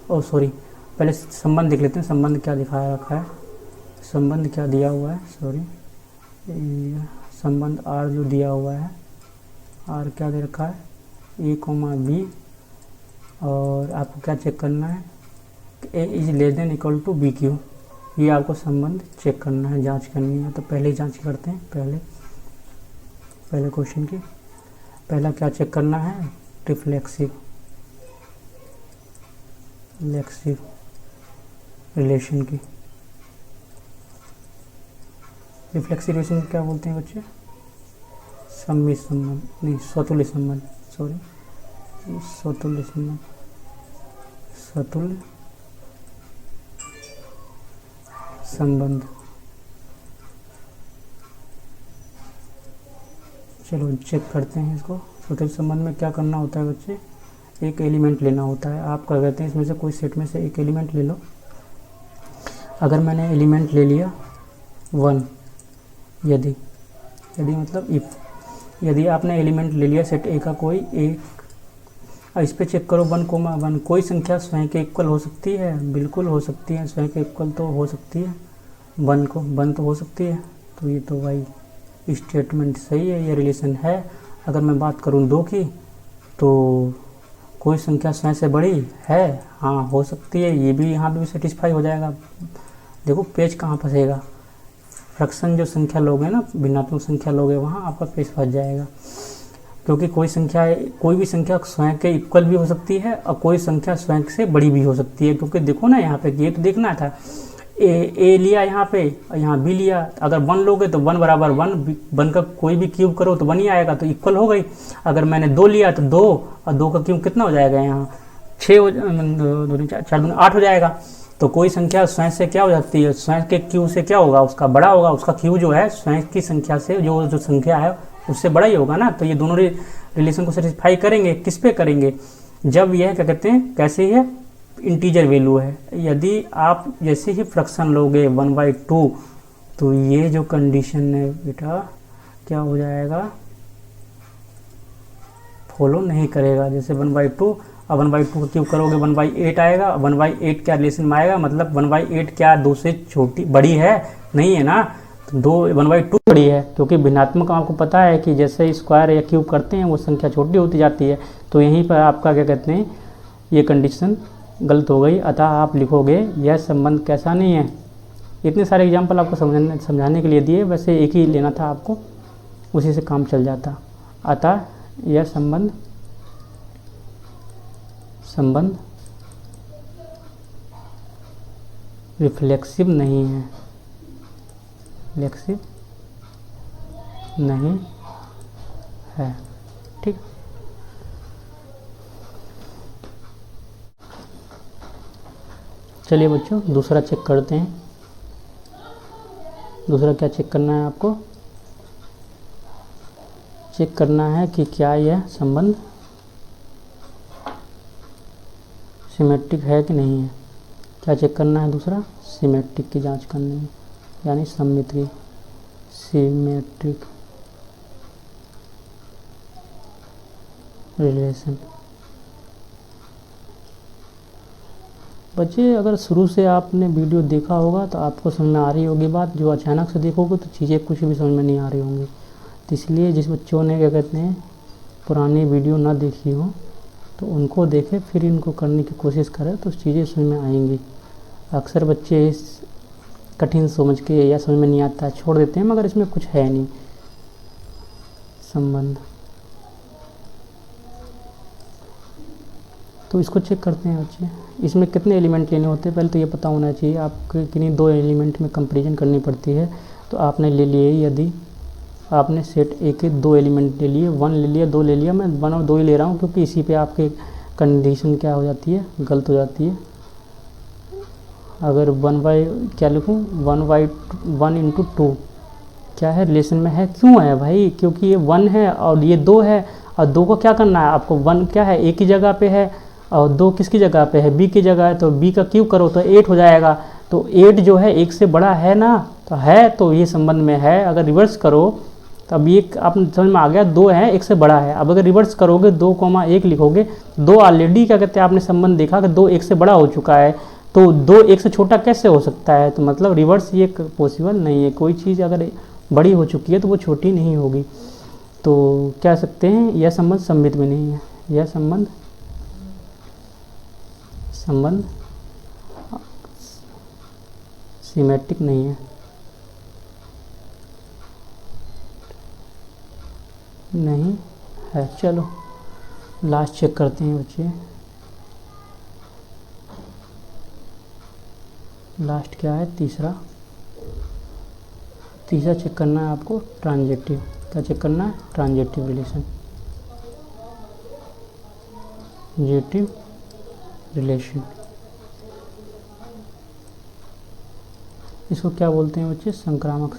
पहले संबंध देख लेते हैं। संबंध क्या दिखाया रखा है? संबंध क्या दिया हुआ है? संबंध आर जो दिया हुआ है, आर क्या दे रखा है? A, B. और आपको क्या चेक करना है? A is less than equal to B क्यू। ये आपको संबंध चेक करना है, जांच करनी है। तो पहले जांच करते हैं, पहले क्वेश्चन की। पहला क्या चेक करना है, रिफ्लेक्सिव रिलेशन की। रिफ्लेक्सिव रिलेशन क्या बोलते हैं बच्चे, सम्मित संबंध, नहीं स्वतुल्य संबंध, सॉरी स्वतुल्य संबंध, स्वतुल्य संबंध। चलो चेक करते हैं इसको। स्वतुल्य संबंध में क्या करना होता है बच्चे, एक एलिमेंट लेना होता है। आप क्या कहते हैं, इसमें से कोई सेट में से एक एलिमेंट ले लो। अगर मैंने एलिमेंट ले लिया 1, यदि मतलब इफ, यदि आपने एलिमेंट ले लिया सेट ए का कोई एक, इस पे चेक करो 1,1, कोई संख्या स्वयं के इक्वल हो सकती है, बिल्कुल हो सकती है, स्वयं के इक्वल तो हो सकती है, 1 तो हो सकती है। तो ये तो भाई स्टेटमेंट सही है, ये रिलेशन है। अगर मैं बात करूँ 2 की, तो कोई संख्या स्वयं से बड़ी है, हाँ हो सकती है, ये भी यहाँ पे भी सेटिस्फाई हो जाएगा। देखो पेज कहाँ फंसेगा, फ्रैक्शन जो संख्या लोगे ना, भिन्नात्मक संख्या लोगे, वहाँ आपका पेज फंस जाएगा। क्योंकि कोई भी संख्या स्वयं के इक्वल भी हो सकती है और कोई संख्या स्वयं से बड़ी भी हो सकती है। क्योंकि देखो ना यहाँ पे ये तो देखना था, ए लिया यहाँ पे और यहाँ बी लिया, अगर 1 लोगे तो 1 बराबर 1 का कोई भी क्यूब करो तो 1 ही आएगा, तो इक्वल हो गई। अगर मैंने 2 लिया तो 2 और 2 का क्यूब कितना हो जाएगा, यहाँ 6 4 8 हो जाएगा। तो कोई संख्या स्वयं से क्या हो जाती है, स्वयं के क्यू से क्या होगा, उसका बड़ा होगा, उसका क्यू जो है स्वयं की संख्या से जो संख्या है उससे बड़ा ही होगा ना। तो ये दोनों रिलेशन को सेटिस्फाई करेंगे, किस पे करेंगे, जब यह क्या कहते हैं, कैसे है इंटीजर वैल्यू है। यदि आप जैसे ही फ्रैक्शन लोगे 1/2, तो ये जो कंडीशन है बेटा क्या हो जाएगा, फॉलो नहीं करेगा। जैसे 1/2 और 1/2 का क्यूब करोगे 1/8 आएगा, 1/8 क्या रिलेशन में आएगा, मतलब 1/8 क्या 2 से छोटी बड़ी है, नहीं है ना, तो 1/2 बड़ी है। क्योंकि भिन्नात्मक आपको पता है कि जैसे स्क्वायर या क्यूब करते हैं वो संख्या छोटी होती जाती है। तो यहीं पर आपका क्या कहते हैं, ये कंडीशन गलत हो गई। अतः आप लिखोगे यह संबंध कैसा नहीं है। इतने सारे एग्जाम्पल आपको समझाने के लिए दिए, वैसे एक ही लेना था आपको, उसी से काम चल जाता। अतः यह संबंध रिफ्लेक्सिव नहीं है, रिफ्लेक्सिव नहीं है। ठीक, चलिए बच्चों दूसरा चेक करते हैं। दूसरा क्या चेक करना है आपको, चेक करना है कि क्या यह संबंध सिमेट्रिक है कि नहीं है। क्या चेक करना है, दूसरा सिमेट्रिक की जांच करनी है, यानी सममित की, सिमेट्रिक रिलेशन। बच्चे अगर शुरू से आपने वीडियो देखा होगा तो आपको समझ में आ रही होगी बात, जो अचानक से देखोगे तो चीज़ें कुछ भी समझ में नहीं आ रही होंगी। तो इसलिए जिस बच्चों ने क्या कहते हैं पुरानी वीडियो ना देखी हो तो उनको देखें, फिर इनको करने की कोशिश करें तो चीज़ें समझ में आएंगी। अक्सर बच्चे इस कठिन समझ के या समझ में नहीं आता है छोड़ देते हैं, मगर इसमें कुछ है नहीं। संबंध, तो इसको चेक करते हैं बच्चे। इसमें कितने एलिमेंट लेने होते हैं पहले तो ये पता होना चाहिए आपको, किन्हीं 2 एलिमेंट में कंपैरिजन करनी पड़ती है। तो आपने ले लिए, यदि आपने सेट ए के 2 एलिमेंट ले लिए, 1 ले लिया, 2 ले लिया, मैं 1 और 2 ही ले रहा हूँ क्योंकि इसी पे आपके कंडीशन क्या हो जाती है, गलत हो जाती है। अगर 1 क्या लिखूँ, 1/2 क्या है, रिलेशन में है, क्यों है भाई, क्योंकि ये 1 है और ये 2 है, और 2 को क्या करना है आपको, 1 क्या है ए की जगह पे है और 2 किसकी जगह पे है, बी की जगह है, तो बी का क्यूब करो तो 8 हो जाएगा। तो 8 जो है 1 से बड़ा है ना, तो है, तो ये संबंध में है। अगर रिवर्स करो तो अब ये आप समझ में आ गया, 2 है 1 से बड़ा है। अब अगर रिवर्स करोगे 2,1 लिखोगे, 2 ऑलरेडी क्या कहते हैं आपने संबंध देखा कि 2 1 से बड़ा हो चुका है, तो 2 1 से छोटा कैसे हो सकता है, तो मतलब रिवर्स ये पॉसिबल नहीं है। कोई चीज़ अगर बड़ी हो चुकी है तो वो छोटी नहीं होगी। तो कह सकते हैं यह संबंध सममित में नहीं है, यह संबंध सिमेट्रिक नहीं है, नहीं है। चलो लास्ट चेक करते हैं बच्चे, लास्ट क्या है, तीसरा चेक करना है आपको, ट्रांजेक्टिव। क्या चेक करना है, ट्रांजेक्टिव रिलेशन, ट्रांजेक्टिव रिलेशन। इसको क्या बोलते हैं बच्चे, संक्रामक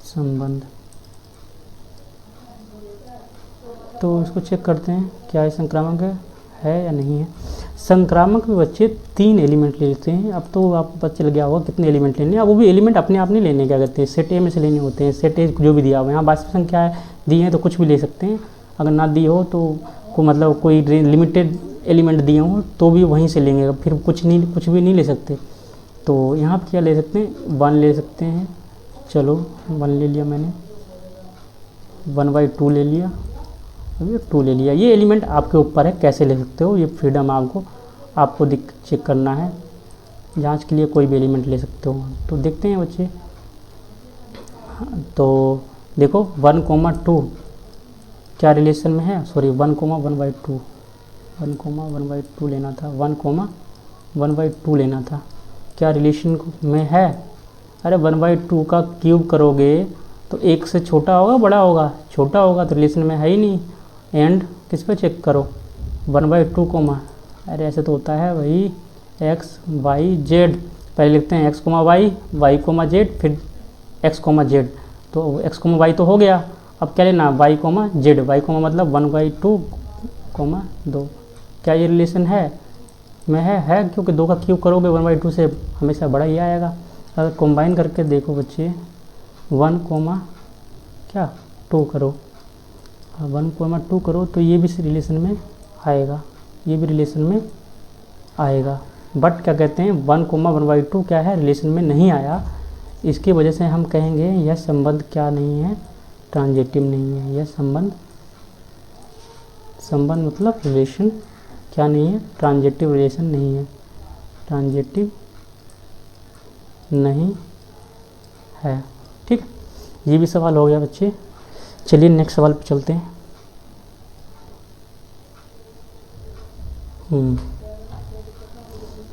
संबंध। तो इसको चेक करते हैं क्या ये संक्रामक है या नहीं है। संक्रामक में बच्चे 3 एलिमेंट ले लेते हैं। अब तो आपको पता चल गया होगा कितने एलिमेंट लेने हैं। अब वो भी एलिमेंट अपने आप नहीं लेने, क्या कहते हैं, सेट ए में से लेने होते हैं। सेट ए जो भी दिया हुआ है, यहाँ वास्तविक संख्या है दी है तो कुछ भी ले सकते हैं, अगर ना दी हो तो मतलब कोई लिमिटेड एलिमेंट दिए हों तो भी वहीं से लेंगे, फिर कुछ भी नहीं ले सकते। तो यहाँ पर क्या ले सकते हैं, 1 ले सकते हैं। चलो 1 ले लिया मैंने, 1/2 ले लिया, अभी 2 ले लिया। ये एलिमेंट आपके ऊपर है, कैसे ले सकते हो, ये फ्रीडम आपको चेक करना है। जांच के लिए कोई भी एलिमेंट ले सकते हो। तो देखते हैं बच्चे, तो देखो 1,2 क्या रिलेशन में है, सॉरी 1,1/2 1,1/2 लेना था, 1,1/2 लेना था, क्या रिलेशन में है। अरे 1/2 का क्यूब करोगे तो 1 से छोटा होगा बड़ा होगा, छोटा होगा तो रिलेशन में है ही नहीं। एंड किस पे चेक करो, 1/2 कोमा, अरे ऐसे तो होता है भाई, x y z, पहले लिखते हैं x, y, y, z, फिर x, z। तो x, y तो हो गया, अब क्या लेना, y, z, y, मतलब 1/2, 2। क्या ये रिलेशन है में है, क्योंकि 2 का क्यूब करोगे 1/2 से हमेशा बड़ा ही आएगा। अगर कंबाइन करके देखो बच्चे, 1,2 करो, 1,2 करो तो ये भी इस रिलेशन में आएगा, ये भी रिलेशन में आएगा। बट क्या कहते हैं 1,1/2 क्या है, रिलेशन में नहीं आया। इसकी वजह से हम कहेंगे यह संबंध क्या नहीं है, ट्रांजेक्टिव नहीं है। यह संबंध मतलब रिलेशन क्या नहीं है, ट्रांजेक्टिव रिलेशन नहीं है, ट्रांजेक्टिव नहीं है। ठीक, ये भी सवाल हो गया बच्चे। चलिए नेक्स्ट सवाल पे चलते हैं।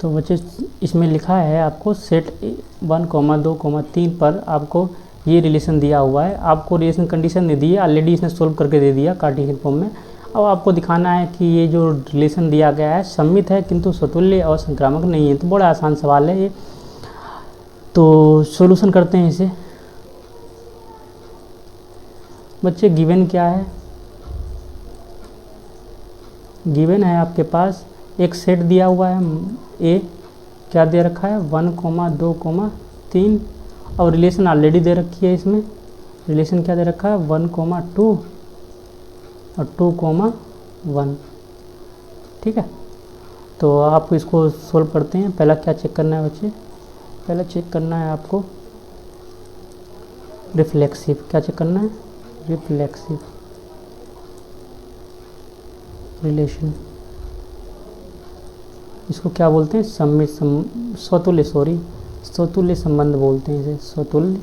तो बच्चे इसमें लिखा है आपको सेट 1, 2, 3 पर आपको ये रिलेशन दिया हुआ है। आपको रिलेशन कंडीशन दे दी है, ऑलरेडी इसने सोल्व करके दे दिया कार्टेशियन फॉर्म में। अब आपको दिखाना है कि ये जो रिलेशन दिया गया है सममित है किंतु स्वतुल्य और संक्रामक नहीं है। तो बड़ा आसान सवाल है ये, तो सॉल्यूशन करते हैं इसे। बच्चे गिवन क्या है, गिवन है आपके पास एक सेट दिया हुआ है ए, क्या दे रखा है 1, 2, 3, और रिलेशन ऑलरेडी दे रखी है। इसमें रिलेशन क्या दे रखा है 1, 2 और 2, 1। ठीक है, तो आप इसको सोल्व करते हैं। पहला क्या चेक करना है बच्चे, पहला चेक करना है आपको रिफ्लेक्सिव। क्या चेक करना है, रिफ्लेक्सिव रिलेशन। इसको क्या बोलते हैं, स्वतुल्य संबंध बोलते हैं इसे, स्वतुल्य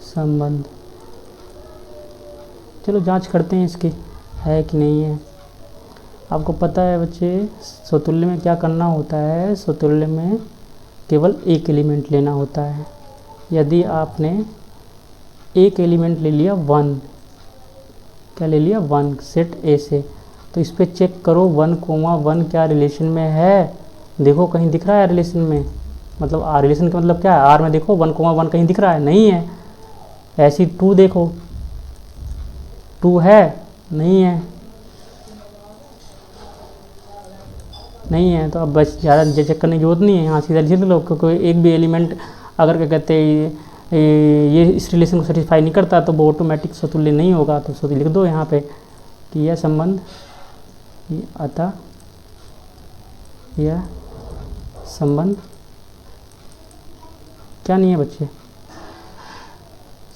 संबंध। चलो जांच करते हैं इसकी है कि नहीं है। आपको पता है बच्चे स्वतुल्य में क्या करना होता है, स्वतुल्य में केवल एक एलिमेंट लेना होता है। यदि आपने एक एलिमेंट ले लिया 1, क्या ले लिया 1 सेट ए से, तो इस पर चेक करो 1, 1 क्या रिलेशन में है। देखो कहीं दिख रहा है रिलेशन में, मतलब आर रिलेशन का मतलब क्या है, आर में देखो 1, 1 कहीं दिख रहा है, नहीं है। ऐसी 2 देखो, 2 है, नहीं है, नहीं है। तो अब बस ज़्यादा चेक करने की जरूरत नहीं है, यहाँ सीधा लिख लो, क्योंकि एक भी एलिमेंट अगर क्या कहते हैं ये इस रिलेशन को सेटिस्फाई नहीं करता तो वो ऑटोमेटिक स्वतुल्य नहीं होगा। तो स्वतुल्य लिख दो यहाँ पे कि यह संबंध, अतः यह संबंध क्या नहीं है बच्चे,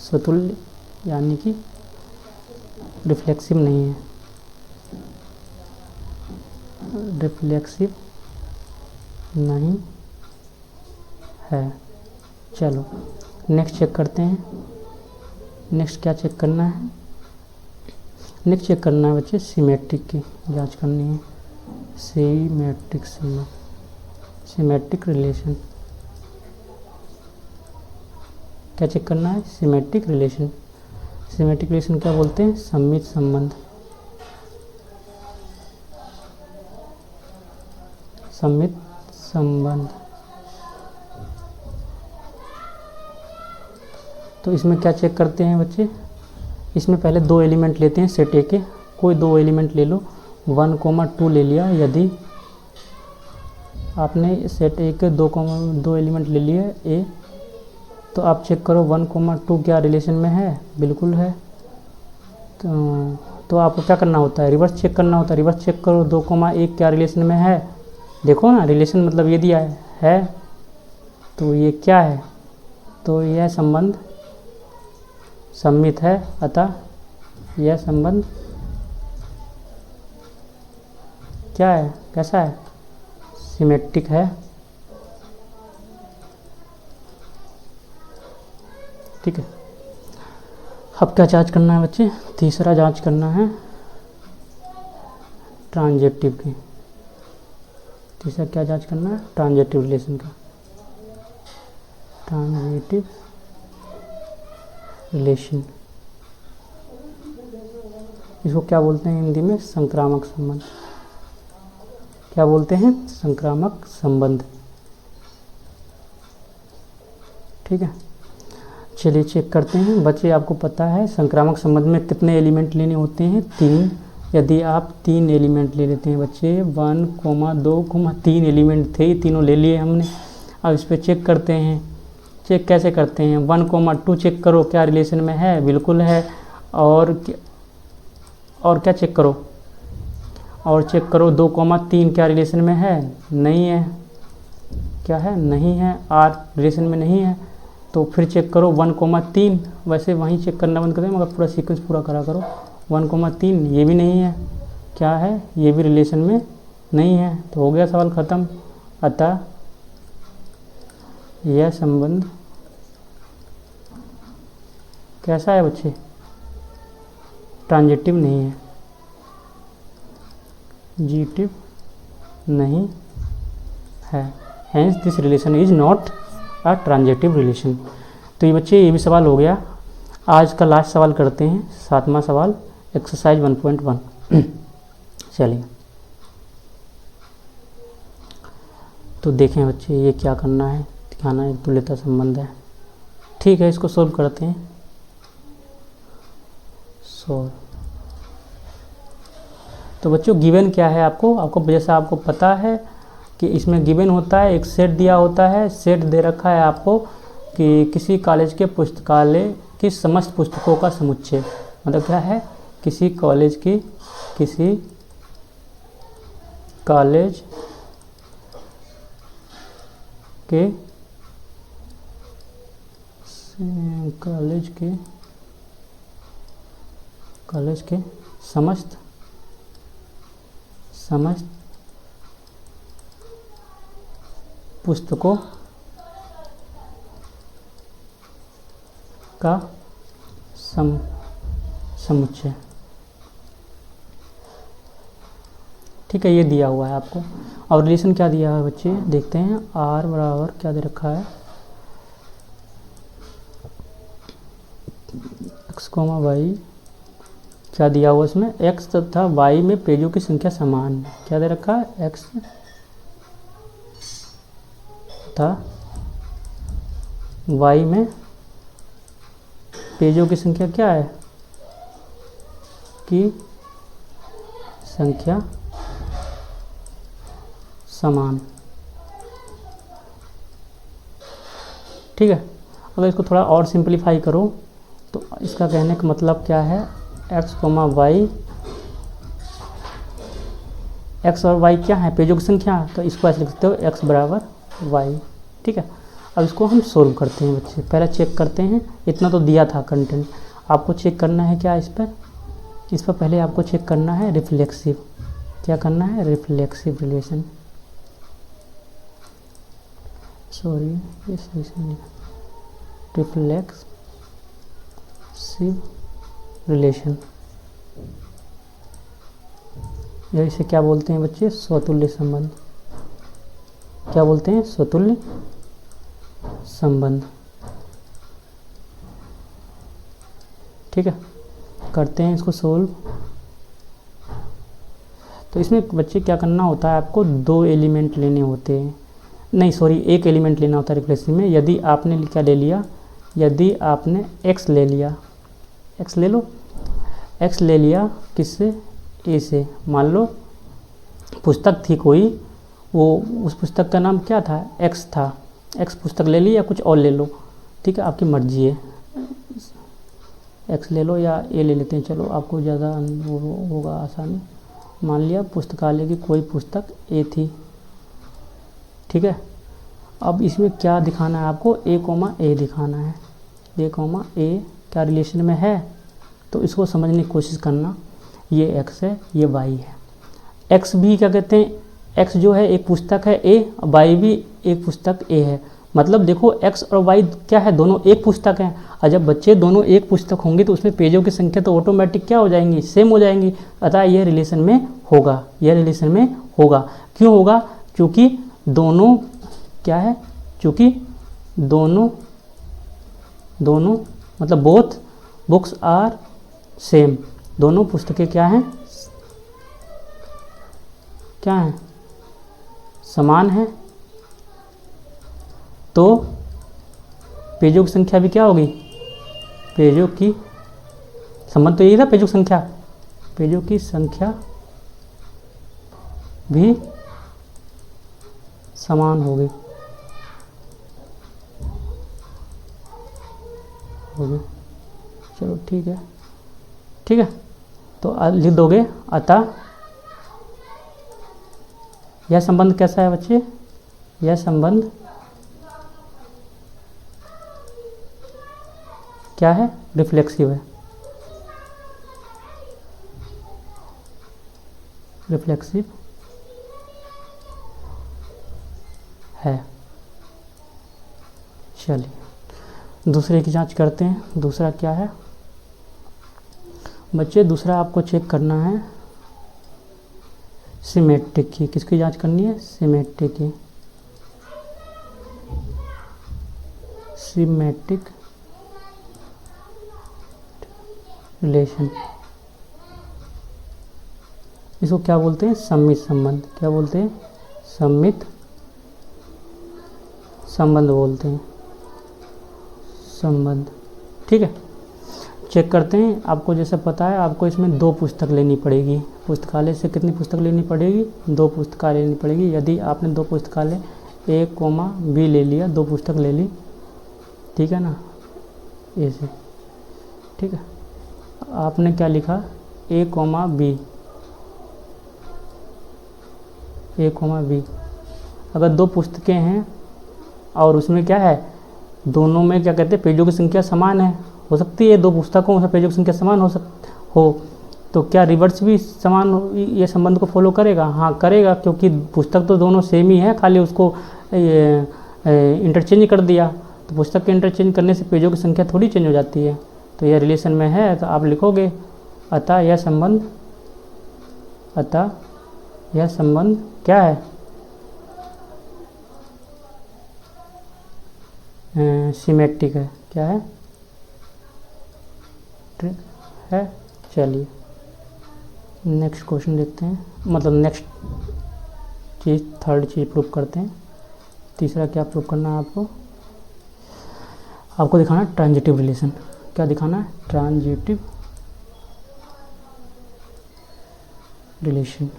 स्वतुल्य, यानी कि रिफ्लेक्सिव नहीं है, रिफ्लेक्सिव नहीं है। चलो नेक्स्ट चेक करते हैं। नेक्स्ट क्या चेक करना है, नेक्स्ट चेक करना है बच्चे सिमेट्रिक की जांच करनी है। सिमेट्रिक रिलेशन क्या चेक करना है, सिमेट्रिक रिलेशन। सिमेट्रिक रिलेशन क्या बोलते हैं, सममित संबंध। सममित संबंध। तो इसमें क्या चेक करते हैं बच्चे, इसमें पहले दो एलिमेंट लेते हैं सेट ए के, कोई दो एलिमेंट ले लो, 1, 2 ले लिया। यदि आपने सेट ए के दो एलिमेंट ले लिए ए, तो आप चेक करो 1, 2 क्या रिलेशन में है, बिल्कुल है। तो आपको क्या करना होता है, रिवर्स चेक करना होता है। रिवर्स चेक करो 2, 1 क्या रिलेशन में है, देखो ना रिलेशन मतलब ये दिया है तो ये क्या है, तो यह संबंध सममित है, अतः यह संबंध क्या है, कैसा है, सिमेट्रिक है। ठीक है, अब क्या जांच करना है बच्चे, तीसरा जांच करना है ट्रांजेक्टिव की। तीसरा क्या जांच करना है, ट्रांजेक्टिव रिलेशन का। ट्रांजेक्टिव रिलेशन, इसको क्या बोलते हैं हिंदी में, संक्रामक संबंध। क्या बोलते हैं, संक्रामक संबंध। ठीक है, चलिए चेक करते हैं बच्चे। आपको पता है संक्रामक संबंध में कितने एलिमेंट लेने होते हैं, 3। यदि आप 3 एलिमेंट ले लेते हैं बच्चे, 1, 2, 3 एलिमेंट थे, तीनों ले लिए हमने। अब इस पर चेक करते हैं। चेक कैसे करते हैं, 1, 2 चेक करो क्या रिलेशन में है, बिल्कुल है। और क्या चेक करो, और चेक करो 2, 3 क्या रिलेशन में है, नहीं है। क्या है, नहीं है, आर रिलेशन में नहीं है। तो फिर चेक करो 1, 3, वैसे वहीं चेक करना बंद कर दें, मगर पूरा सीक्वेंस पूरा करा करो। 1, 3 ये भी नहीं है, क्या है, ये भी रिलेशन में नहीं है। तो हो गया सवाल ख़त्म। अतः यह संबंध कैसा है बच्चे, ट्रांजेक्टिव नहीं है, जीटिव नहीं है। Hence this relation is not a transitive relation. तो ये बच्चे ये भी सवाल हो गया। आज का लास्ट सवाल करते हैं, 7वां सवाल, एक्सरसाइज 1.1। चलिए तो देखें बच्चे ये क्या करना है, दिखाना एक तुल्यता संबंध है। ठीक है, इसको सोल्व करते हैं। सोल्व। तो बच्चों गिवन क्या है, आपको जैसा आपको पता है कि इसमें गिवन होता है, एक सेट दिया होता है। सेट दे रखा है आपको कि किसी कॉलेज के पुस्तकालय की समस्त पुस्तकों का समुच्चय, मतलब क्या है, किसी कॉलेज की कॉलेज के समस्त पुस्तकों का समुच्चय। ठीक है, ये दिया हुआ है आपको। और रिलेशन क्या दिया है बच्चे, देखते हैं। आर बराबर क्या दे रखा है, x, y। क्या दिया हुआ इसमें, x तथा y में पेजों की संख्या समान है। क्या दे रखा है, x तथा y में पेजों की संख्या क्या है, की संख्या समान। ठीक है, अगर इसको थोड़ा और सिंपलीफाई करो तो इसका कहने का मतलब क्या है, x, y, x और y क्या है, पेजों की संख्या। तो इसको ऐसे लिख सकते हो, x बराबर y। ठीक है, अब इसको हम सोल्व करते हैं बच्चे। पहले चेक करते हैं, इतना तो दिया था कंटेंट, आपको चेक करना है क्या, इस पर पहले आपको चेक करना है रिफ्लेक्सिव। क्या करना है, रिफ्लेक्सिव रिलेशन। सॉरी, ये सही से नहीं, रिलेशन, या इसे क्या बोलते हैं बच्चे, स्वतुल्य संबंध। क्या बोलते हैं, स्वतुल्य संबंध। ठीक है, करते हैं इसको सोल्व। तो इसमें बच्चे क्या करना होता है, आपको दो एलिमेंट लेने होते हैं, नहीं सॉरी एक एलिमेंट लेना होता है रिफ्लेक्सिव में। यदि आपने क्या ले लिया, यदि आपने x ले लिया, x ले लो, x ले लिया किससे, a से। मान लो पुस्तक थी कोई, वो उस पुस्तक का नाम क्या था, x था, x पुस्तक ले ली या कुछ और ले लो, ठीक है आपकी मर्जी है, x ले लो या a ले लेते हैं, चलो आपको ज़्यादा होगा आसानी। मान लिया पुस्तकालय की कोई पुस्तक a थी, ठीक है। अब इसमें क्या दिखाना है आपको, a, दिखाना है, a, क्या रिलेशन में है, तो इसको समझने की कोशिश करना। ये x है, ये y है। x भी क्या कहते हैं, x जो है एक पुस्तक है a, y भी एक पुस्तक a है। मतलब देखो x और y क्या है, दोनों एक पुस्तक हैं। और जब बच्चे दोनों एक पुस्तक होंगे तो उसमें पेजों की संख्या तो ऑटोमेटिक क्या हो जाएंगी, सेम हो जाएंगी। अतः यह रिलेशन में होगा, यह रिलेशन में होगा। क्यों होगा, क्योंकि दोनों क्या है, क्योंकि दोनों मतलब बोथ बुक्स आर सेम, दोनों पुस्तकें क्या हैं, क्या हैं, समान है। तो पेजों की संख्या भी क्या होगी, पेजों की संबंध तो यही था, पेजों की संख्या, पेजों की संख्या भी समान होगी, चलो ठीक है, ठीक है। तो लिख दोगे, अतः यह संबंध कैसा है बच्चे, यह संबंध क्या है, रिफ्लेक्सिव है, रिफ्लेक्सिव है। चलिए दूसरे की जांच करते हैं। दूसरा क्या है बच्चे, दूसरा आपको चेक करना है सिमेट्रिक की। किसकी जांच करनी है, सिमेट्रिक की, सिमेट्रिक रिलेशन। इसको क्या बोलते हैं, सममित संबंध। क्या बोलते हैं, सममित संबंध बोलते हैं, संबंध। ठीक है, चेक करते हैं। आपको जैसे पता है, आपको इसमें दो पुस्तक लेनी पड़ेगी। पुस्तकालय से कितनी पुस्तक लेनी पड़ेगी, दो पुस्तकालय लेनी पड़ेगी। यदि आपने दो पुस्तकालय A, B ले लिया, दो पुस्तक ले ली, ठीक है ना, A से, ठीक है। आपने क्या लिखा, A, B, A, B। अगर दो पुस्तकें हैं और उसमें क्या है, दोनों में क्या कहते हैं, पेजों की संख्या समान है, हो सकती है दो पुस्तकों में पेजों की संख्या समान हो, तो क्या रिवर्स भी समान ये संबंध को फॉलो करेगा, हाँ करेगा, क्योंकि पुस्तक तो दोनों सेम ही है, खाली उसको इंटरचेंज कर दिया। तो पुस्तक के इंटरचेंज करने से पेजों की संख्या थोड़ी चेंज हो जाती है। तो यह रिलेशन में है, तो आप लिखोगे अतः यह संबंध, अतः यह संबंध क्या है, सिमेट्रिक है। क्या है, है। चलिए नेक्स्ट क्वेश्चन देखते हैं, मतलब नेक्स्ट चीज़, थर्ड चीज़ प्रूव करते हैं। तीसरा क्या प्रूव करना है आपको, आपको दिखाना है ट्रांजिटिव रिलेशन। क्या दिखाना है, ट्रांजिटिव रिलेशन।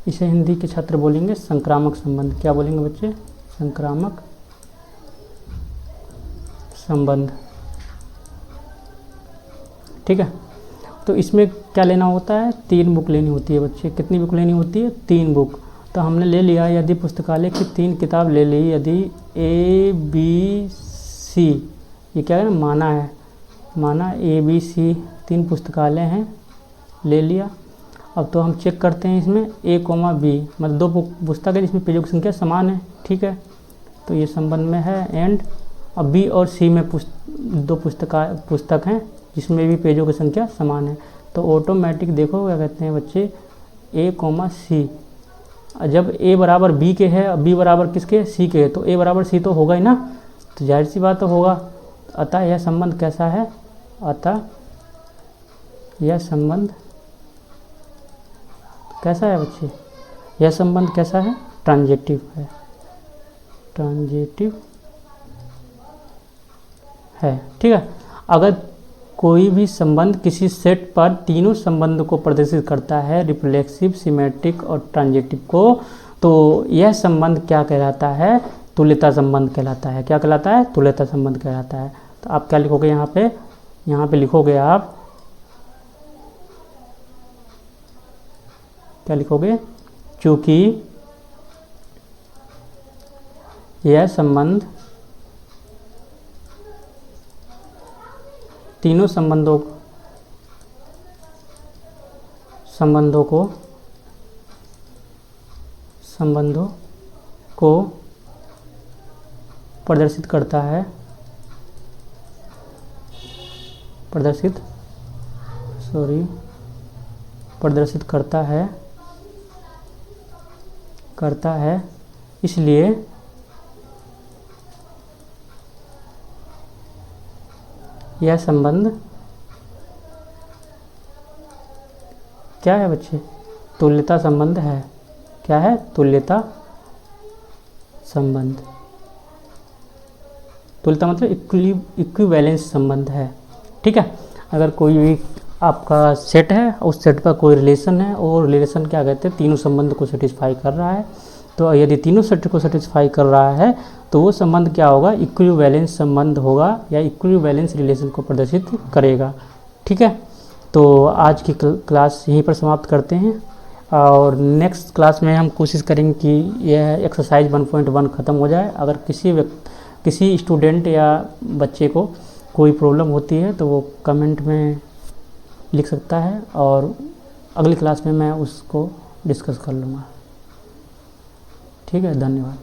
इसे हिंदी के छात्र बोलेंगे संक्रामक संबंध। क्या बोलेंगे बच्चे, संक्रामक संबंध। ठीक है, तो इसमें क्या लेना होता है, 3 बुक लेनी होती है बच्चे। कितनी बुक लेनी होती है, 3 बुक। तो हमने ले लिया, यदि पुस्तकालय की 3 किताब ले ली, यदि A, B, C, ये क्या है ना, माना है, माना A, B, C 3 पुस्तकालय हैं, ले लिया। अब तो हम चेक करते हैं इसमें A, B, मतलब 2 पुस्तक है जिसमें पेजों की संख्या समान है। ठीक है, तो ये संबंध में है। एंड अब बी और सी में दो पुस्तक हैं जिसमें भी पेजों की संख्या समान है, तो ऑटोमेटिक देखो क्या कहते हैं बच्चे, ए कॉमा सी, जब ए बराबर बी के है, बी बराबर किसके, सी के है, तो ए बराबर सी तो होगा ही ना, तो जाहिर सी बात तो होगा। अतः यह संबंध कैसा है, अतः यह संबंध कैसा है बच्चे, यह संबंध कैसा है, ट्रांजेक्टिव है, ट्रांजेक्टिव है। ठीक है, अगर कोई भी संबंध किसी सेट पर तीनों संबंध को प्रदर्शित करता है, रिफ्लेक्सिव, सिमेट्रिक और ट्रांजेक्टिव को, तो यह संबंध क्या कहलाता है, तुल्यता संबंध कहलाता है। क्या कहलाता है, तुल्यता संबंध कहलाता है। तो आप क्या लिखोगे यहाँ पे लिखोगे आप, क्या लिखोगे, चूंकि यह संबंध तीनों संबंधों को प्रदर्शित करता है, प्रदर्शित करता है, इसलिए यह संबंध क्या है बच्चे, तुल्यता संबंध है। क्या है, तुल्यता संबंध। तुल्यता मतलब इक्विवेलेंस संबंध है। ठीक है, अगर कोई भी आपका सेट है, उस सेट पर कोई रिलेशन है और रिलेशन क्या कहते हैं, तीनों संबंध को सेटिस्फाई कर रहा है, तो यदि तीनों सेट को सेटिस्फाई कर रहा है तो वो संबंध क्या होगा, इक्विवेलेंस संबंध होगा या इक्विवेलेंस रिलेशन को प्रदर्शित करेगा। ठीक है, तो आज की क्लास यहीं पर समाप्त करते हैं और नेक्स्ट क्लास में हम कोशिश करेंगे कि यह एक्सरसाइज 1.1 ख़त्म हो जाए। अगर किसी स्टूडेंट या बच्चे को कोई प्रॉब्लम होती है तो वो कमेंट में लिख सकता है और अगली क्लास में मैं उसको डिस्कस कर लूँगा। ठीक है, धन्यवाद।